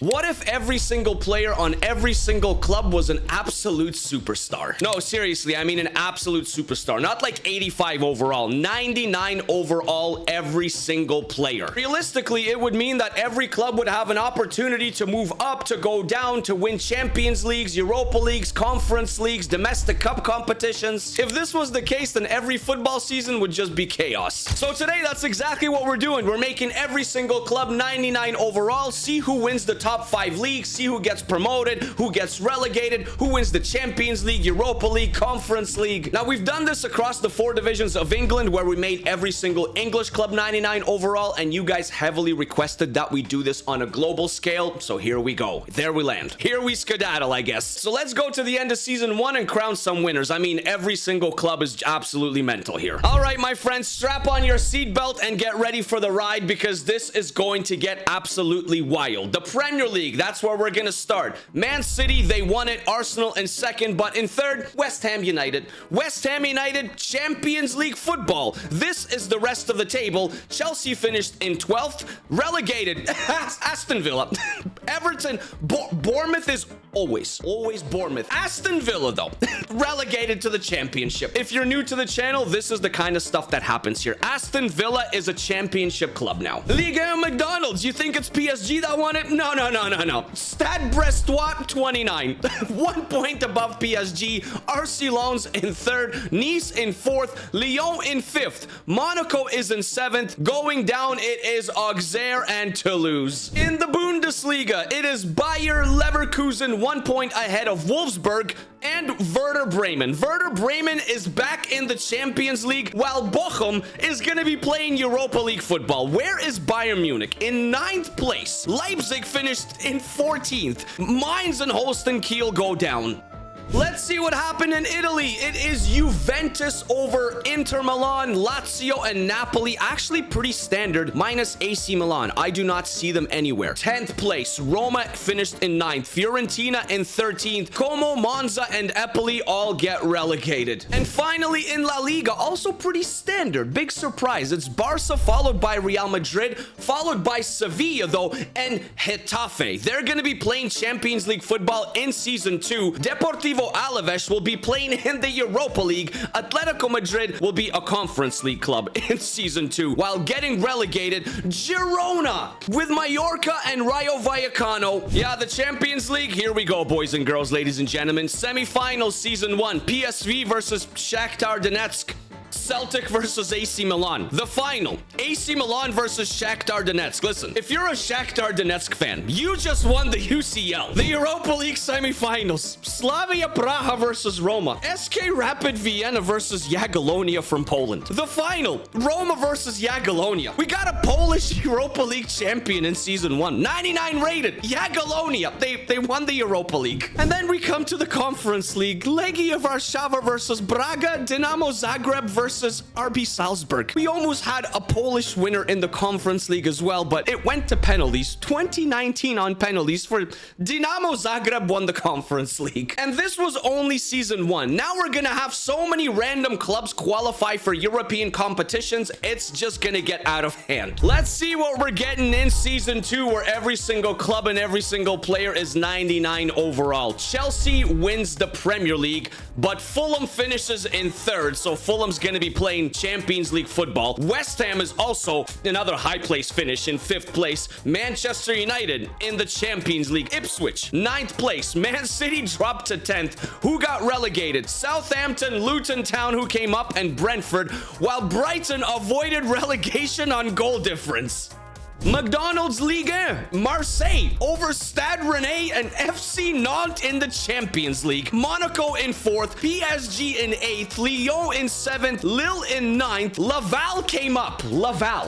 What if every single player on every single club was an absolute superstar? No, seriously, I mean an absolute superstar. Not like 85 overall, 99 overall, every single player. Realistically, it would mean that every club would have an opportunity to move up, to go down, to win Champions Leagues, Europa Leagues, Conference Leagues, domestic cup competitions. If this was the case, then every football season would just be chaos. So today, that's exactly what we're doing. We're making every single club 99 overall, see who wins the top 5 leagues, see who gets promoted, who gets relegated, who wins the Champions League, Europa League, Conference League. Now, we've done this across the 4 divisions of England, where we made every single English club 99 overall, and you guys heavily requested that we do this on a global scale, so here we go. There we land. Here we skedaddle, I guess. So let's go to the end of season 1 and crown some winners. I mean, every single club is absolutely mental here. All right, my friends, strap on your seatbelt and get ready for the ride, because this is going to get absolutely wild. The Premier League, that's where we're gonna start. Man City, they won it. Arsenal in second, but in third, West Ham United. West Ham United, Champions League football. This is the rest of the table. Chelsea finished in 12th, relegated. Aston Villa. Everton, Bournemouth is always Bournemouth. Aston Villa, though, relegated to the championship. If you're new to the channel, this is the kind of stuff that happens here. Aston Villa is a championship club now. Ligue 1 McDonald's, you think it's PSG that won it? No. Stade Brestois, 29. 1 point above PSG. RC Lens in 3rd. Nice in 4th. Lyon in 5th. Monaco is in 7th. Going down, it is Auxerre and Toulouse. In the Bundesliga, it is Bayer Leverkusen 1 point ahead of Wolfsburg and Werder Bremen. Werder Bremen is back in the Champions League, while Bochum is going to be playing Europa League football. Where is Bayern Munich? In 9th place. Leipzig finished in 14th. Mainz and Holstein Kiel go down. Let's see what happened in Italy. It is Juventus over Inter Milan, Lazio, and Napoli. Actually pretty standard, minus AC Milan. I do not see them anywhere. 10th place, Roma finished in 9th. Fiorentina in 13th. Como, Monza, and Empoli all get relegated. And finally, in La Liga, also pretty standard. Big surprise. It's Barca, followed by Real Madrid, followed by Sevilla, though, and Getafe. They're going to be playing Champions League football in Season 2. Deportivo Alaves will be playing in the Europa League. Atletico Madrid will be a Conference League club in Season 2, while getting relegated, Girona with Mallorca and Rayo Vallecano. Yeah, the Champions League, here we go, boys and girls, ladies and gentlemen. Semi-finals, Season 1, PSV versus Shakhtar Donetsk. Celtic versus AC Milan. The final, AC Milan versus Shakhtar Donetsk. Listen, if you're a Shakhtar Donetsk fan, you just won the UCL, the Europa League semifinals. Slavia Praha versus Roma. SK Rapid Vienna versus Jagiellonia from Poland. The final, Roma versus Jagiellonia. We got a Polish Europa League champion in Season 1. 99 rated. Jagiellonia. They won the Europa League. And then we come to the Conference League. Legia Warszawa versus Braga. Dinamo Zagreb versus RB Salzburg. We almost had a Polish winner in the Conference League as well, but it went to penalties. 2019 on penalties for Dinamo Zagreb won the Conference League. And this was only Season 1. Now we're gonna have so many random clubs qualify for European competitions, it's just gonna get out of hand. Let's see what we're getting in Season 2, where every single club and every single player is 99 overall. Chelsea wins the Premier League, but Fulham finishes in 3rd, so Fulham's gonna be playing Champions League football. West Ham is also another high place finish in 5th place. Manchester United in the Champions League. Ipswich, 9th place. Man City dropped to 10th. Who got relegated? Southampton, Luton Town, who came up, and Brentford, while Brighton avoided relegation on goal difference. McDonald's Ligue 1, Marseille over Stade Rennais and FC Nantes in the Champions League. Monaco in 4th, PSG in 8th, Lyon in 7th, Lille in 9th. Laval came up,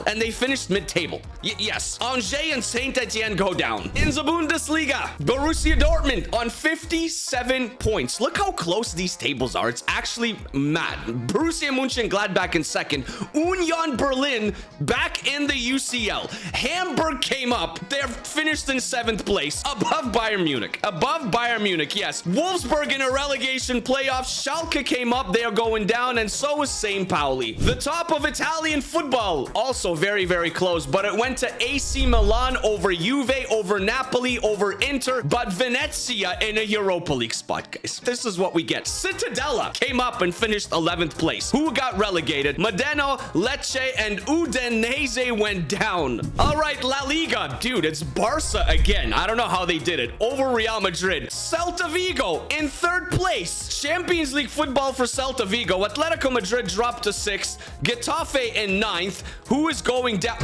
and they finished mid-table. Yes, Angers and Saint-Etienne go down. In the Bundesliga, Borussia Dortmund on 57 points. Look how close these tables are. It's actually mad. Borussia Mönchengladbach in 2nd. Union Berlin back in the UCL. Hamburg came up. They're finished in 7th place, above Bayern Munich. Above Bayern Munich, yes. Wolfsburg in a relegation playoff. Schalke came up. They are going down, and so is St. Pauli. The top of Italian football, also very, very close, but it went to AC Milan over Juve, over Napoli, over Inter, but Venezia in a Europa League spot, guys. This is what we get. Cittadella came up and finished 11th place. Who got relegated? Modena, Lecce, and Udinese went down. All right, La Liga. Dude, it's Barca again. I don't know how they did it. Over Real Madrid. Celta Vigo in 3rd place. Champions League football for Celta Vigo. Atletico Madrid dropped to 6th. Getafe in 9th. Who is going down?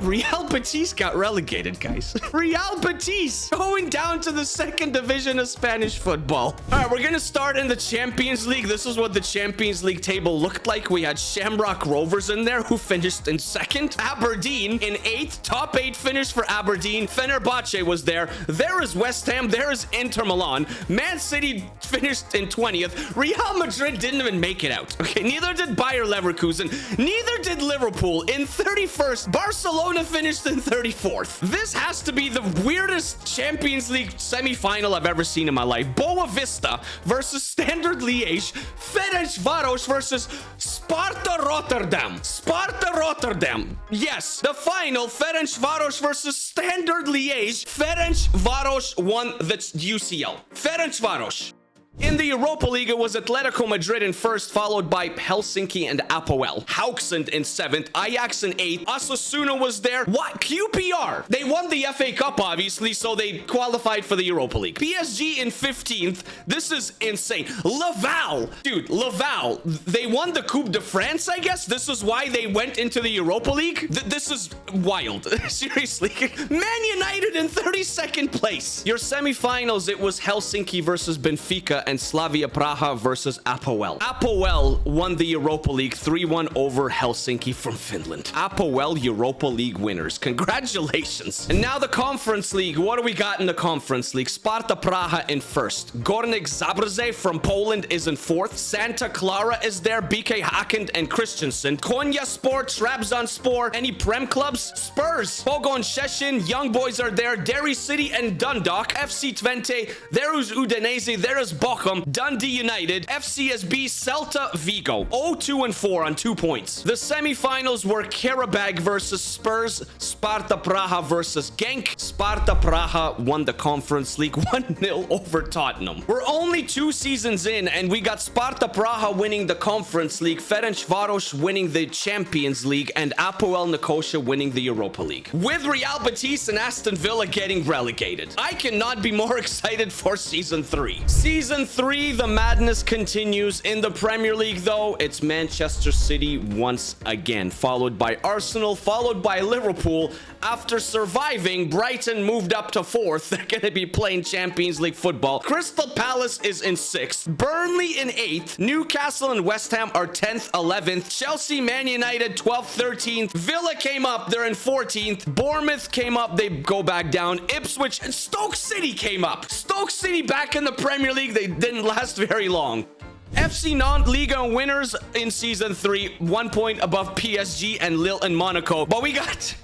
Real Betis got relegated, guys. Real Betis going down to the 2nd division of Spanish football. All right, we're going to start in the Champions League. This is what the Champions League table looked like. We had Shamrock Rovers in there, who finished in 2nd. Aberdeen in 8th. Top 8 finish for Aberdeen. Fenerbahce was there. There is West Ham. There is Inter Milan. Man City finished in 20th. Real Madrid didn't even make it out. Okay, neither did Bayer Leverkusen. Neither did Liverpool. In 31st, Barcelona finished in 34th. This has to be the weirdest Champions League semi-final I've ever seen in my life. Boa Vista versus Standard Liège. Ferencváros versus Sparta Rotterdam. Sparta Rotterdam. Yes, the final, Ferencváros versus Standard Liège. Ferencváros won the UCL. Ferencváros. In the Europa League, it was Atletico Madrid in 1st, followed by Helsinki and Apoel. Hauksund in 7th, Ajax in 8th, Osasuna was there. What? QPR? They won the FA Cup, obviously, so they qualified for the Europa League. PSG in 15th. This is insane. Laval. Dude, Laval. They won the Coupe de France, I guess? This is why they went into the Europa League? This is wild. Seriously. Man United in 32nd place. Your semifinals, it was Helsinki versus Benfica and Slavia Praha versus Apoel. Apoel won the Europa League 3-1 over Helsinki from Finland. Apoel Europa League winners. Congratulations. And now the Conference League. What do we got in the Conference League? Sparta Praha in 1st. Górnik Zabrze from Poland is in 4th. Santa Clara is there. BK Haken and Christensen. Konya Sport, Trabzonspor. Any Prem clubs? Spurs. Pogoń Szczecin. Young Boys are there. Derry City and Dundalk. FC Twente. There is Udinese. There is Bochum, Dundee United, FCSB, Celta Vigo. 0-2-4 on 2 points. The semifinals were Karabag versus Spurs, Sparta Praha versus Genk. Sparta Praha won the Conference League 1-0 over Tottenham. We're only 2 seasons in, and we got Sparta Praha winning the Conference League, Ferencváros winning the Champions League, and Apoel Nicosia winning the Europa League. With Real Betis and Aston Villa getting relegated. I cannot be more excited for Season 3. Season 3, the madness continues. In the Premier League, though, it's Manchester City once again, followed by Arsenal, followed by Liverpool. After surviving, Brighton moved up to 4th. They're going to be playing Champions League football. Crystal Palace is in 6th. Burnley in 8th. Newcastle and West Ham are 10th, 11th. Chelsea, Man United, 12th, 13th. Villa came up. They're in 14th. Bournemouth came up. They go back down. Ipswich and Stoke City came up. Stoke City back in the Premier League. They didn't last very long. FC Nantes Liga winners in Season 3, 1 point above PSG and Lille and Monaco. But we got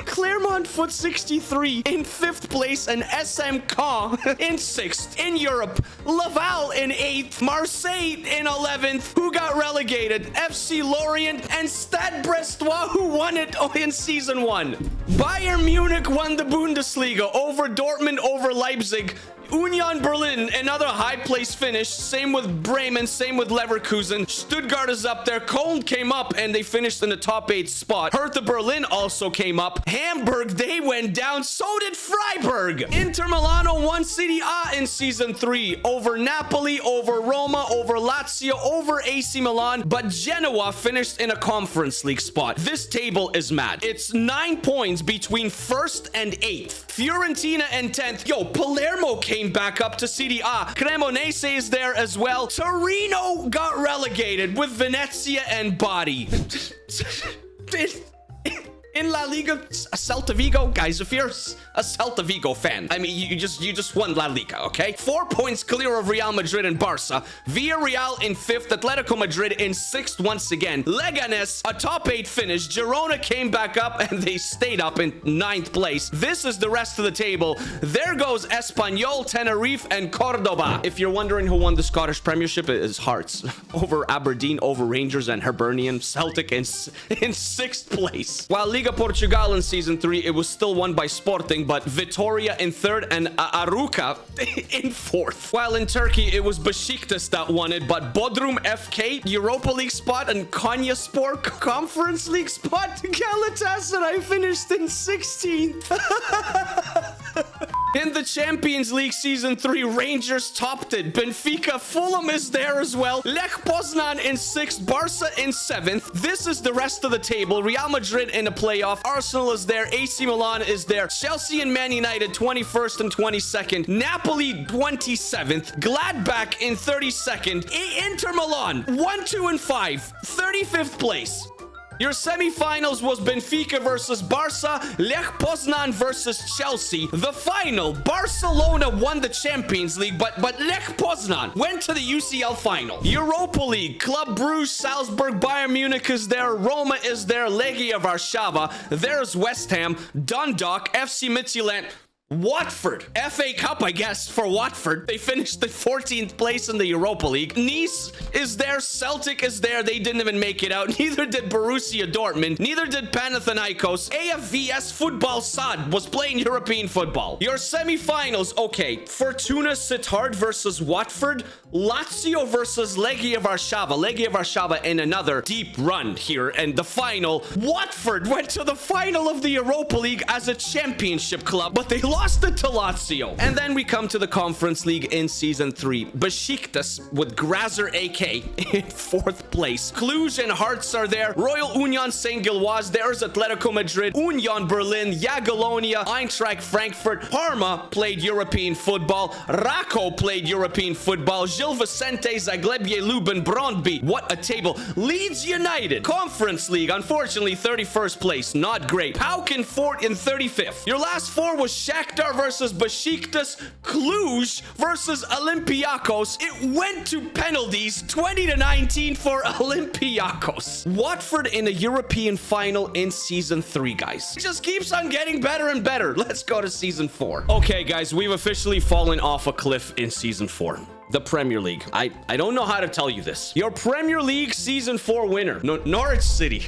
Clermont Foot 63 in 5th place and SM Caen in 6th. In Europe, Laval in 8th, Marseille in 11th. Who got relegated? FC Lorient and Stade Brestois, who won it in Season 1. Bayern Munich won the Bundesliga over Dortmund, over Leipzig. Union Berlin, another high place finish. Same with Bremen, same with Leverkusen. Stuttgart is up there. Köln came up and they finished in the top 8 spot. Hertha Berlin also came up. Hamburg, they went down. So did Freiburg. Inter Milano won Serie A in Season 3 over Napoli, over Roma, over Lazio, over AC Milan. But Genoa finished in a Conference League spot. This table is mad. It's 9 points between 1st and 8th. Fiorentina and 10th. Yo, Palermo came back up to Serie A. Cremonese is there as well. Torino got relegated with Venezia and Bari. in La Liga, Celta Vigo. Guys, if you're a Celta Vigo fan, I mean, you just won La Liga, okay? 4 points clear of Real Madrid and Barca. Villarreal in 5th, Atletico Madrid in 6th once again. Leganes, a top 8 finish. Girona came back up and they stayed up in 9th place. This is the rest of the table. There goes Espanyol, Tenerife, and Cordoba. If you're wondering who won the Scottish Premiership, it is Hearts over Aberdeen, over Rangers, and Hibernian. Celtic in 6th place. While Liga Portugal in season 3, it was still won by Sporting, but Vitoria in 3rd and Aruca in 4th. While in Turkey, it was Besiktas that won it, but Bodrum FK, Europa League spot, and Konyaspor Conference League spot. Galatasaray finished in 16th. In the Champions League Season 3, Rangers topped it. Benfica, Fulham is there as well. Lech Poznan in 6th, Barca in 7th. This is the rest of the table. Real Madrid in a playoff. Arsenal is there. AC Milan is there. Chelsea and Man United 21st and 22nd. Napoli 27th. Gladbach in 32nd. Inter Milan 1, 2, and 5. 35th place. Your semifinals was Benfica versus Barca, Lech Poznan versus Chelsea. The final, Barcelona won the Champions League, but Lech Poznan went to the UCL final. Europa League, Club Brugge, Salzburg, Bayern Munich is there, Roma is there, Legia Warszawa, there's West Ham, Dundalk, FC Midtjylland, Watford, FA Cup, I guess, for Watford. They finished in 14th place in the Europa League. Nice is there. Celtic is there. They didn't even make it out. Neither did Borussia Dortmund. Neither did Panathinaikos. AFVS Football Sad was playing European football. Your semifinals, okay. Fortuna Sittard versus Watford. Lazio versus Legia Warszawa. Legia Warszawa in another deep run here. And the final, Watford went to the final of the Europa League as a championship club, but they lost it to Lazio. And then we come to the Conference League in Season 3. Besiktas with Grazer AK in 4th place. Cluj and Hearts are there. Royal Union Saint-Gilloise. There's Atletico Madrid. Union Berlin. Jagiellonia. Eintracht Frankfurt. Parma played European football. Rako played European football. Gil Vicente, Zaglebie, Lubin, Brondby. What a table. Leeds United. Conference League. Unfortunately, 31st place. Not great. Pauk in 4th and 35th. Your last four was Shakhtar versus Besiktas, Cluj versus Olympiacos. It went to penalties, 20-19 for Olympiacos. Watford in a European final in Season 3, guys. It just keeps on getting better and better. Let's go to Season 4. Okay, guys, we've officially fallen off a cliff in Season 4. The Premier League. I don't know how to tell you this. Your Premier League Season 4 winner, Norwich City.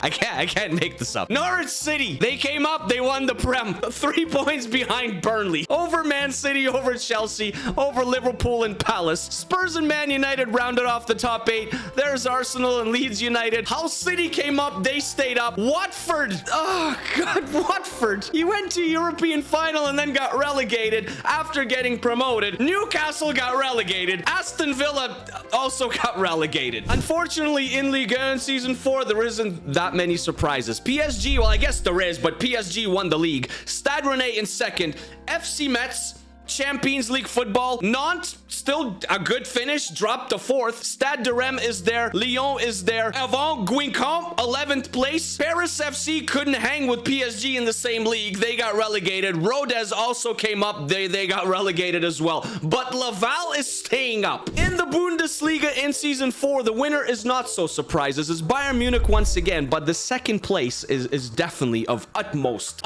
I can't make this up. Norwich City. They came up. They won the Prem. 3 points behind Burnley. Over Man City, over Chelsea, over Liverpool and Palace. Spurs and Man United rounded off the top 8. There's Arsenal and Leeds United. Hull City came up. They stayed up. Watford. Oh, God, Watford. You went to European final and then got relegated after getting promoted. Newcastle got relegated. Aston Villa also got relegated. Unfortunately, in Ligue 1 Season 4, there isn't that many surprises. PSG, well, I guess there is, but PSG won the league. Stade Rennais in 2nd. FC Metz, Champions League football. Nantes, still a good finish, dropped to 4th. Stade de Reims is there. Lyon is there. Avant Guingamp, 11th place. Paris FC couldn't hang with PSG in the same league. They got relegated. Rodez also came up. They got relegated as well. But Laval is staying up. In the Bundesliga in Season 4, the winner is not so surprises. It's Bayern Munich once again, but the 2nd place is definitely of utmost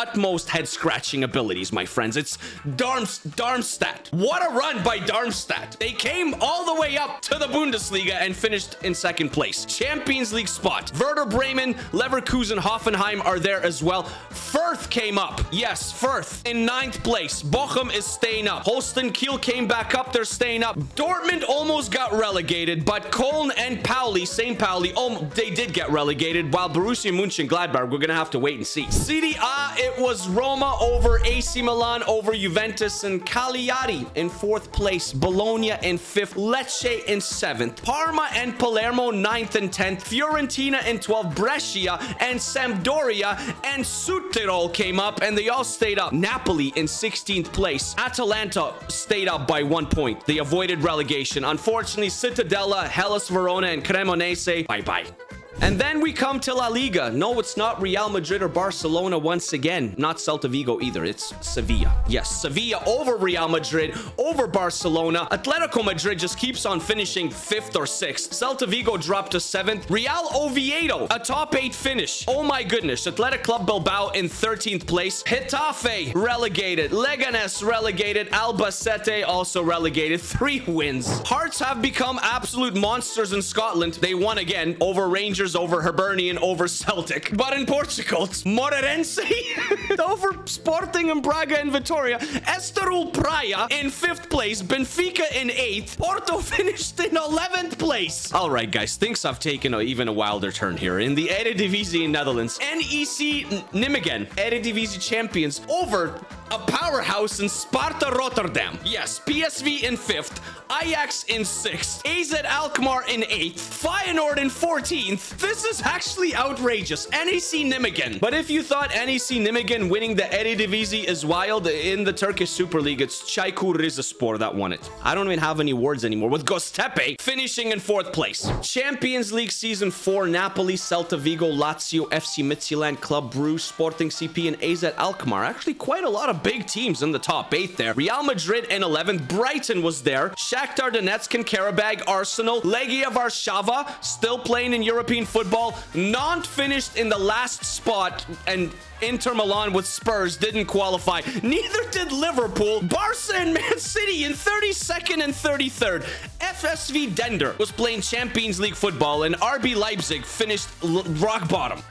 head-scratching abilities, my friends. It's Darmstadt. What a run by Darmstadt. They came all the way up to the Bundesliga and finished in 2nd place. Champions League spot. Werder Bremen, Leverkusen, Hoffenheim are there as well. Firth came up. Yes, Firth in 9th place. Bochum is staying up. Holstein Kiel came back up. They're staying up. Dortmund almost got relegated, but Köln and St. Pauli, they did get relegated, while Borussia Mönchengladbach, we're going to have to wait and see. Serie A, it was Roma over AC Milan over Juventus and Cagliari in 4th place. Bologna in 5th. Lecce in 7th. Parma and Palermo 9th and 10th. Fiorentina in 12th. Brescia and Sampdoria and Südtirol came up and they all stayed up. Napoli in 16th place. Atalanta stayed up by 1 point. They avoided relegation. Unfortunately, Cittadella, Hellas Verona, and Cremonese, bye-bye. And then we come to La Liga. No, it's not Real Madrid or Barcelona once again. Not Celta Vigo either. It's Sevilla. Yes, Sevilla over Real Madrid, over Barcelona. Atletico Madrid just keeps on finishing 5th or 6th. Celta Vigo dropped to 7th. Real Oviedo, a top 8 finish. Oh my goodness. Athletic Club Bilbao in 13th place. Getafe relegated. Leganes relegated. Albacete also relegated. 3 wins. Hearts have become absolute monsters in Scotland. They won again over Rangers, over Hibernian, over Celtic. But in Portugal, it's Moreirense over Sporting and Braga and Vitoria. Estoril Praia in 5th place. Benfica in 8th. Porto finished in 11th place. All right, guys, things have taken even a wilder turn here. In the Eredivisie in Netherlands, NEC Nijmegen, Eredivisie champions, over a powerhouse in Sparta Rotterdam. Yes, PSV in 5th, Ajax in 6th, AZ Alkmaar in 8th, Feyenoord in 14th. This is actually outrageous. NEC Nijmegen. But if you thought NEC Nijmegen winning the Eredivisie is wild, in the Turkish Super League, it's Çaykur Rizespor that won it. I don't even have any words anymore. With Göztepe finishing in 4th place. Champions League Season 4, Napoli, Celta Vigo, Lazio, FC Midtjylland, Club Brugge, Sporting CP, and AZ Alkmaar. Actually, quite a lot of big teams in the top 8 there. Real Madrid in 11th. Brighton was there. Shakhtar Donetsk and Karabag, Arsenal. Legia Warszawa still playing in European football. Nantes finished in the last spot, and Inter Milan with Spurs didn't qualify. Neither did Liverpool. Barca and Man City in 32nd and 33rd. FSV Dender was playing Champions League football, and RB Leipzig finished rock bottom.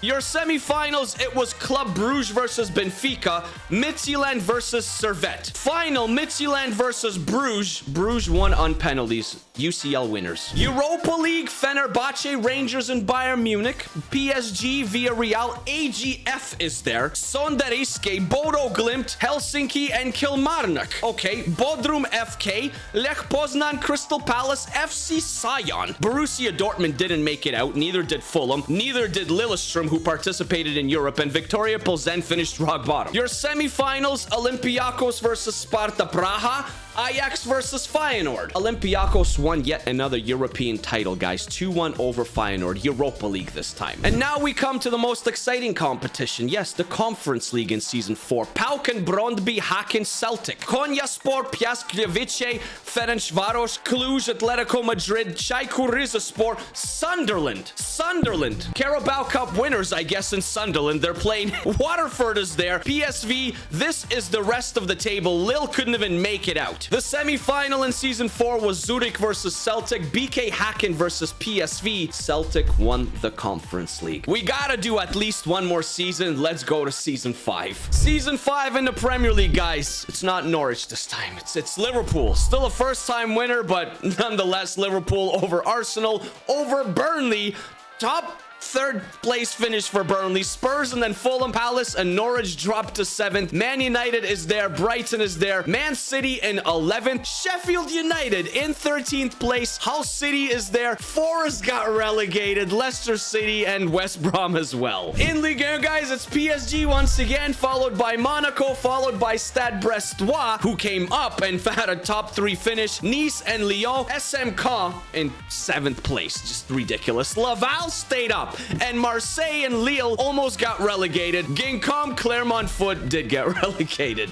Your semifinals, it was Club Brugge versus Benfica, Midtjylland versus Servette. Final, Midtjylland versus Bruges. Bruges won on penalties. UCL winners. Europa League, Fenerbahce, Rangers, and Bayern Munich. PSG, Villarreal, AGF is there. Sonderriske, Bodo Glimt, Helsinki, and Kilmarnock. Okay, Bodrum FK, Lech Poznan, Crystal Palace, FC Sion. Borussia Dortmund didn't make it out. Neither did Fulham. Neither did Lillestrøm, who participated in Europe, and Victoria Plzen finished rock bottom. Your semifinals, Olympiacos versus Sparta Praha, Ajax versus Feyenoord. Olympiacos won yet another European title, guys. 2-1 over Feyenoord. Europa League this time. And now we come to the most exciting competition. Yes, the Conference League in Season 4. PAOK and Brøndby, Haken, Celtic. Konyaspor, Piast Gliwice, Ferencvaros, Cluj, Atletico Madrid, Çaykur Rizespor, Sunderland. Carabao Cup winners, I guess, in Sunderland. They're playing. Waterford is there. PSV. This is the rest of the table. Lille couldn't even make it out. The semi-final in Season 4 was Zurich versus Celtic, BK Haken versus PSV. Celtic won the Conference League. We gotta do at least one more season. Let's go to Season 5. Season 5 in the Premier League, guys. It's not Norwich this time. It's Liverpool. Still a first-time winner, but nonetheless, Liverpool over Arsenal, over Burnley. Top 3rd place finish for Burnley. Spurs and then Fulham, Palace, and Norwich dropped to 7th. Man United is there. Brighton is there. Man City in 11th. Sheffield United in 13th place. Hull City is there. Forest got relegated. Leicester City and West Brom as well. In Ligue 1, guys, it's PSG once again, followed by Monaco, followed by Stade Brestois, who came up and had a top 3 finish. Nice and Lyon. SMK in 7th place. Just ridiculous. Laval stayed up. And Marseille and Lille almost got relegated. Ginkom, Clermont Foot did get relegated.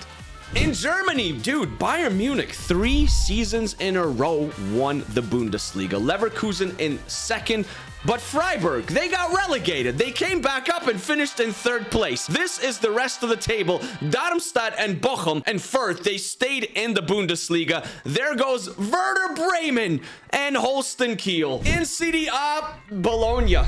In Germany, dude, Bayern Munich 3 seasons in a row won the Bundesliga. Leverkusen in 2nd. But Freiburg, they got relegated. They came back up and finished in 3rd place. This is the rest of the table. Darmstadt and Bochum and Fürth, they stayed in the Bundesliga. There goes Werder Bremen and Holstein Kiel. In Serie A, Bologna.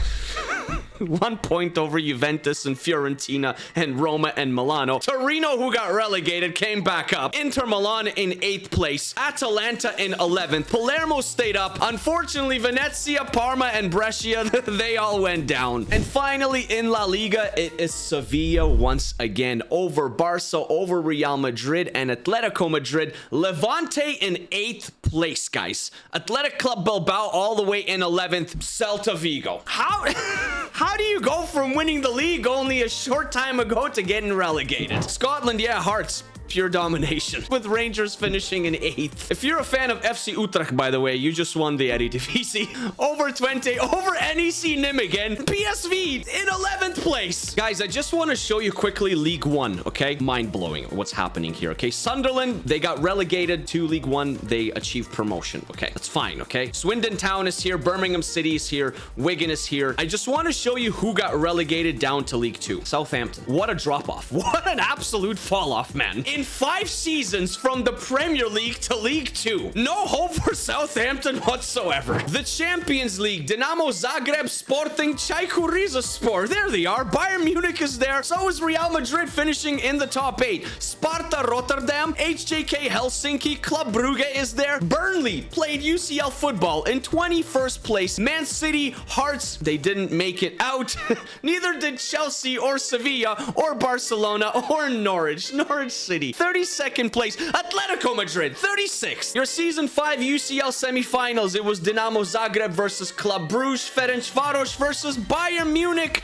1 point over Juventus and Fiorentina and Roma and Milano. Torino, who got relegated, came back up. Inter Milan in 8th place. Atalanta in 11th. Palermo stayed up. Unfortunately, Venezia, Parma, and Brescia, they all went down. And finally, in La Liga, it is Sevilla once again over Barca, over Real Madrid, and Atletico Madrid. Levante in 8th place, guys. Athletic Club Bilbao all the way in 11th. Celta Vigo. How do you go from winning the league only a short time ago to getting relegated? Scotland, yeah, Hearts. pure domination, with Rangers finishing in 8th. If you're a fan of FC Utrecht, by the way, you just won the Eredivisie. Over 20, over NEC Nijmegen. PSV in 11th place. Guys, I just want to show you quickly League One, okay? Mind-blowing what's happening here, okay? Sunderland, they got relegated to League One. They achieved promotion, okay? That's fine, okay? Swindon Town is here. Birmingham City is here. Wigan is here. I just want to show you who got relegated down to League 2. Southampton. What a drop-off. What an absolute fall-off, man. In 5 seasons from the Premier League to League 2. No hope for Southampton whatsoever. The Champions League. Dinamo Zagreb, Sporting, Čaykur Rizespor. There they are. Bayern Munich is there. So is Real Madrid finishing in the top 8. Sparta Rotterdam, HJK Helsinki, Club Brugge is there. Burnley played UCL football in 21st place. Man City, Hearts, they didn't make it out. Neither did Chelsea or Sevilla or Barcelona or Norwich City. 32nd place. Atletico Madrid, 36th. Your season 5 UCL semifinals. It was Dinamo Zagreb versus Club Brugge. Ferencvaros versus Bayern Munich.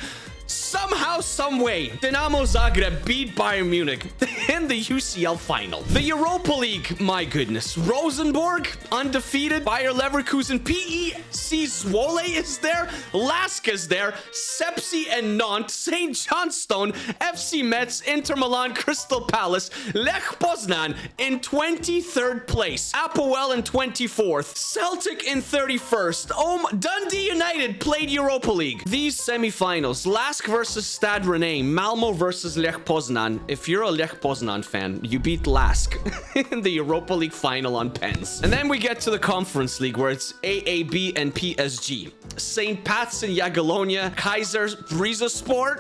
Somehow, someway, Dinamo Zagreb beat Bayern Munich in the UCL final. The Europa League, my goodness. Rosenborg, undefeated. Bayer Leverkusen, PEC Zwolle is there. Lask is there. Sepsi and Nantes, St. Johnstone, FC Metz, Inter Milan, Crystal Palace, Lech Poznan in 23rd place. Apoel in 24th. Celtic in 31st. Dundee United played Europa League. These semifinals, Lask versus Stade Rennais, Malmo versus Lech Poznan. If you're a Lech Poznan fan, you beat Lask in the Europa League final on pens. And then we get to the Conference League where it's AAB and PSG. St. Pat's and Jagiellonia, Kaiser Rizespor,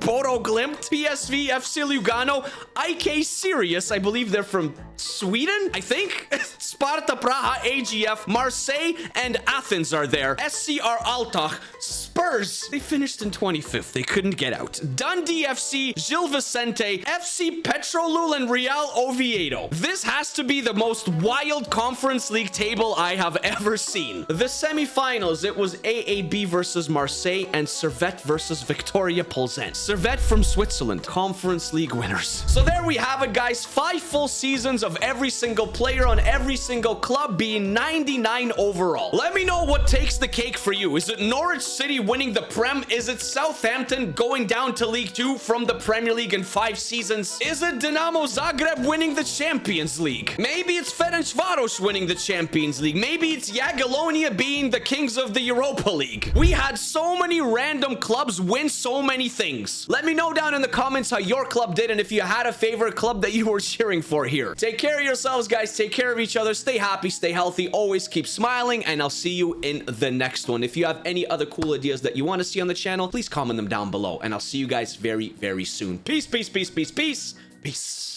Bodo Glimt, PSV, FC Lugano, IK Sirius. I believe they're from Sweden, I think. Sparta Praha, AGF, Marseille, and Athens are there. SCR Altach, Spurs. They finished in 25th. They couldn't get out. Dundee FC, Gil Vicente, FC Petrolul, and Real Oviedo. This has to be the most wild Conference League table I have ever seen. The semifinals, it was AAB versus Marseille and Servette versus Victoria Plzen. Servette from Switzerland, Conference League winners. So there we have it, guys. 5 full seasons of every single player on every single club being 99 overall. Let me know what takes the cake for you. Is it Norwich City winning the Prem? Is it Southampton going down to League 2 from the Premier League in 5 seasons? Is it Dinamo Zagreb winning the Champions League? Maybe it's Ferencvaros winning the Champions League. Maybe it's Jagiellonia being the kings of the Europa League. We had so many random clubs win so many things. Let me know down in the comments how your club did and if you had a favorite club that you were cheering for here. Take care of yourselves, guys. Take care of each other. Stay happy, stay healthy, always keep smiling, and I'll see you in the next one. If you have any other cool ideas that you want to see on the channel, please comment them down below, and I'll see you guys very, very soon. Peace, peace, peace, peace, peace, peace.